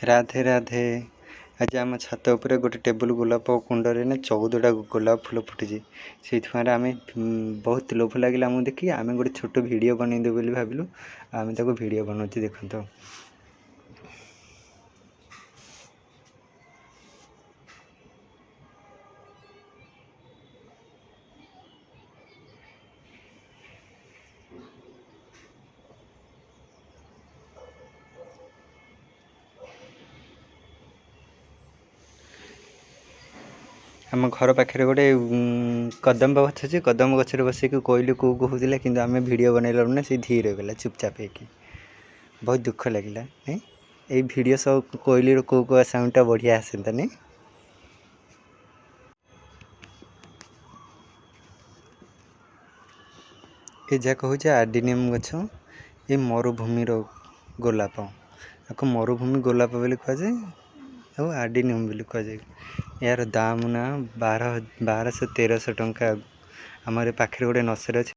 राधे राधे। आज आम छात उपरे गोटे टेबुल गोलाप कुंडरे ना 14टा गोलाप फुल फुटी से आम बहुत लोभ लगे आमको देखिए आम गोटे छोट वीडियो बनईदेव बोली भाविलु आम ताको वीडियो बनाऊँ देखो। आम घर पाखे गोटे कदम्ब गछ अच्छे कदम्ब गचर बसिक कोईली कू कू होता कि आम भिड बनइलु ना से धीरे गला चुपचाप हो बहुत दुख लगे नहीं ये वीडियो सब कोईली कू कू साउंडटा बढ़िया आसता नहीं। ये जाक हूँ आर्डिनियम गछ ये मरुभूमि गोलाप आपको मरुभूमि गोलाप बोली कहुए और आर्डिनियम बोली कहुए। यार दाम ना 1200-1300 टंका आम पाखे गोटे नर्सरी अच्छे।